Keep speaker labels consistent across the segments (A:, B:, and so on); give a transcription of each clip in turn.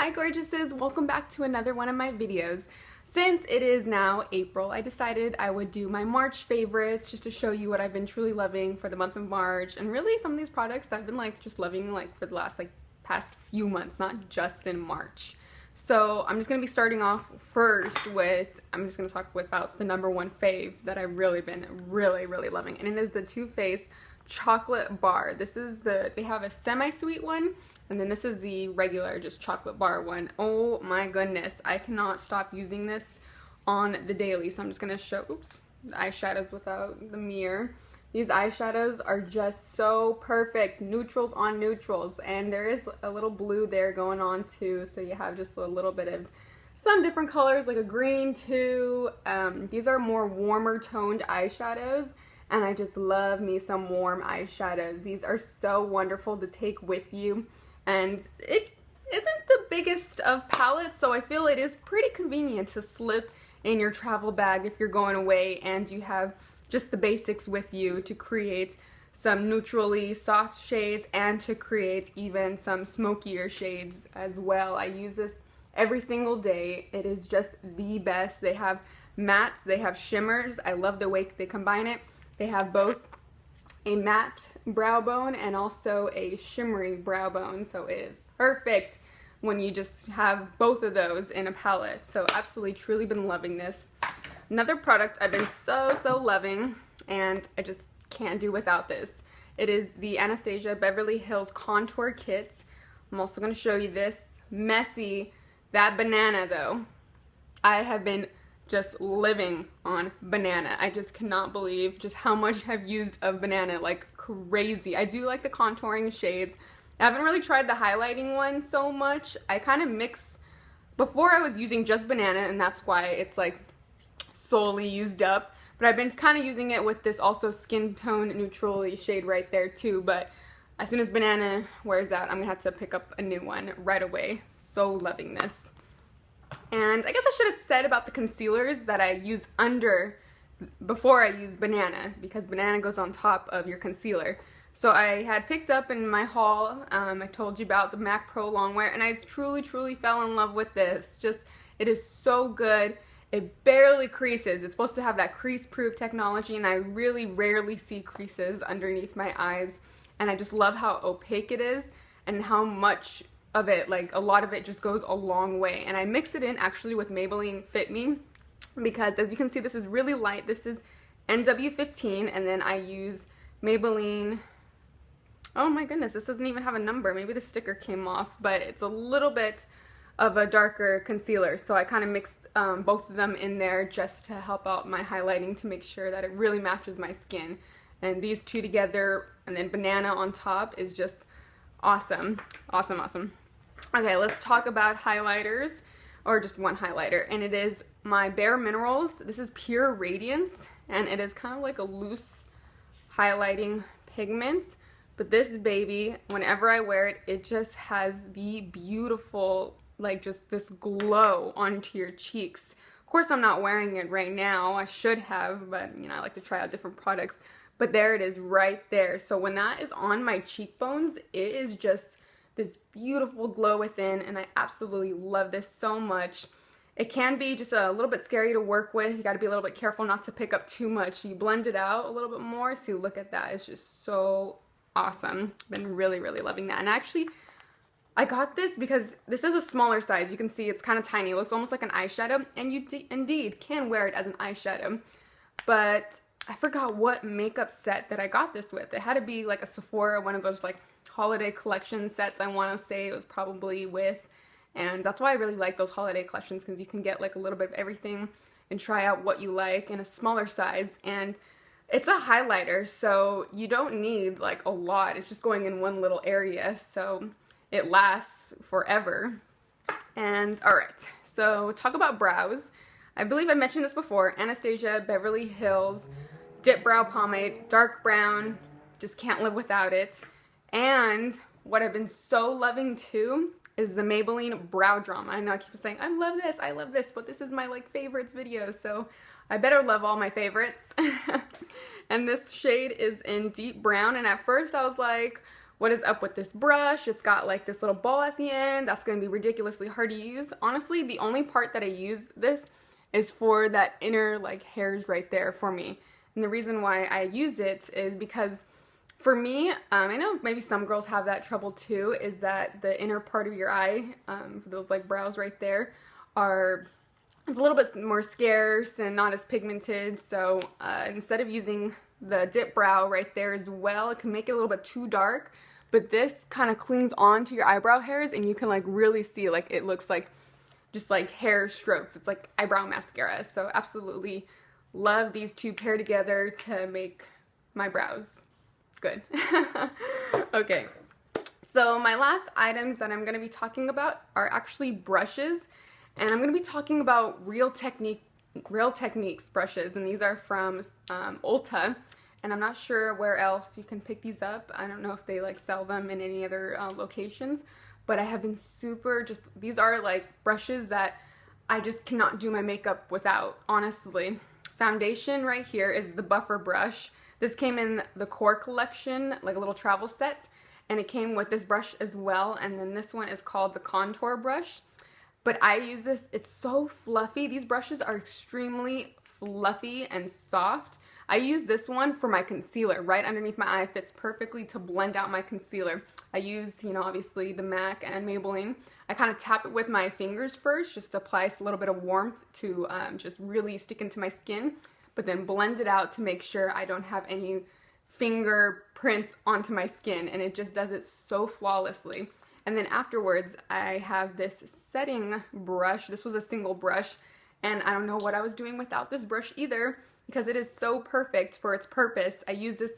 A: Hi gorgeouses, welcome back to another one of my videos. Since it is now April, I decided I would do my March favorites just to show you what I've been truly loving for the month of March, and really some of these products I've been just loving for the last past few months, not just in March. So I'm just going to be starting off first with, I'm just going to talk about the number one fave that I've really been really loving, and it is the Too Faced chocolate bar. This is they have a semi-sweet one, and then this is the regular just chocolate bar one. Oh my goodness, I cannot stop using this on the daily. So I'm just gonna show, the eyeshadows without the mirror. These eyeshadows are just so perfect, neutrals on neutrals, and there is a little blue there going on too, so you have just a little bit of some different colors, like a green too. These are more warmer toned eyeshadows, and I just love me some warm eyeshadows. These are so wonderful to take with you, and it isn't the biggest of palettes, so I feel it is pretty convenient to slip in your travel bag if you're going away and you have just the basics with you to create some neutrally soft shades and to create even some smokier shades as well. I use this every single day. It is just the best. They have mattes, they have shimmers. I love the way they combine it. They have both a matte brow bone and also a shimmery brow bone, so it is perfect when you just have both of those in a palette. So absolutely, truly been loving this. Another product I've been so loving, and I just can't do without this. It is the Anastasia Beverly Hills Contour Kits. I'm also going to show you this. Messy. That banana though. I have been just living on banana. I just cannot believe just how much I've used of banana, like crazy. I do like the contouring shades. I haven't really tried the highlighting one so much. I kind of mix, before I was using just banana, and that's why it's solely used up, but I've been kind of using it with this also skin tone neutrally shade right there too. But as soon as banana wears out, I'm gonna have to pick up a new one right away. So loving this. And I guess I should have said about the concealers that I use before I use banana, because banana goes on top of your concealer. So I had picked up in my haul, I told you about the MAC Pro Longwear, and I truly fell in love with this. It is so good. It barely creases. It's supposed to have that crease-proof technology, and I really rarely see creases underneath my eyes. And I just love how opaque it is and how much of it, a lot of it just goes a long way. And I mix it in actually with Maybelline Fit Me, because as you can see, this is really light. This is NW15, and then I use Maybelline, oh my goodness, this doesn't even have a number. Maybe the sticker came off, but it's a little bit of a darker concealer. So I kind of mixed both of them in there just to help out my highlighting, to make sure that it really matches my skin. And these two together, and then banana on top, is just awesome. Okay, let's talk about highlighters, or just one highlighter, and it is my Bare Minerals. This is Pure Radiance, and it is kind of like a loose highlighting pigment, but this baby, whenever I wear it, it just has the beautiful, just this glow onto your cheeks. Of course, I'm not wearing it right now. I should have, but I like to try out different products. But there it is right there. So when that is on my cheekbones, it is just this beautiful glow within, and I absolutely love this so much. It can be just a little bit scary to work with. You got to be a little bit careful not to pick up too much. You blend it out a little bit more. See, look at that. It's just so awesome. Been really loving that. And actually, I got this because this is a smaller size. You can see it's kind of tiny. It looks almost like an eyeshadow, and you indeed can wear it as an eyeshadow. But I forgot what makeup set that I got this with. It had to be a Sephora, one of those holiday collection sets, I want to say it was probably with. And that's why I really like those holiday collections, because you can get a little bit of everything and try out what you like in a smaller size. And it's a highlighter, so you don't need a lot. It's just going in one little area, so it lasts forever. And alright, so talk about brows. I believe I mentioned this before. Anastasia Beverly Hills Dip Brow Pomade, dark brown, just can't live without it. And what I've been so loving too is the Maybelline Brow Drama. I know I keep saying, I love this, but this is my favorites video, so I better love all my favorites. And this shade is in deep brown, and at first I was like, what is up with this brush? It's got like this little ball at the end. That's going to be ridiculously hard to use. Honestly, the only part that I use this is for that inner like hairs right there for me. And the reason why I use it is because for me, I know maybe some girls have that trouble too, is that the inner part of your eye, for those like brows right there, it's a little bit more scarce and not as pigmented. So instead of using the dip brow right there as well, it can make it a little bit too dark. But this kind of clings on to your eyebrow hairs, and you can like really see like it looks like just like hair strokes. It's like eyebrow mascara. So absolutely love these two paired together to make my brows good. Okay, so my last items that I'm going to be talking about are actually brushes, and I'm going to be talking about Real Techniques brushes, and these are from Ulta. And I'm not sure where else you can pick these up. I don't know if they like sell them in any other locations, but I have been these are like brushes that I just cannot do my makeup without, honestly. Foundation right here is the Buffer brush. This came in the Core collection, like a little travel set, and it came with this brush as well, and then this one is called the Contour brush. But I use this, it's so fluffy. These brushes are extremely fluffy and soft. I use this one for my concealer right underneath my eye. It fits perfectly to blend out my concealer. I use, you know, obviously the MAC and Maybelline. I kind of tap it with my fingers first, just to apply a little bit of warmth to just really stick into my skin, but then blend it out to make sure I don't have any fingerprints onto my skin, and it just does it so flawlessly. And then afterwards, I have this setting brush. This was a single brush, and I don't know what I was doing without this brush either, because it is so perfect for its purpose. I use this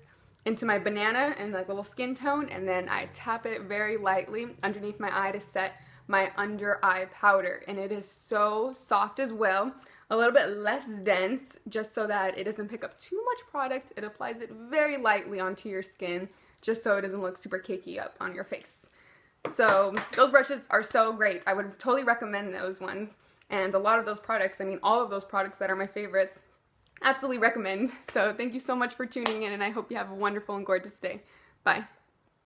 A: into my banana and like little skin tone, and then I tap it very lightly underneath my eye to set my under eye powder. And it is so soft as well, a little bit less dense, just so that it doesn't pick up too much product. It applies it very lightly onto your skin, just so it doesn't look super cakey up on your face. So those brushes are so great. I would totally recommend those ones. And a lot of those products, I mean all of those products that are my favorites, absolutely recommend. So thank you so much for tuning in, and I hope you have a wonderful and gorgeous day. Bye.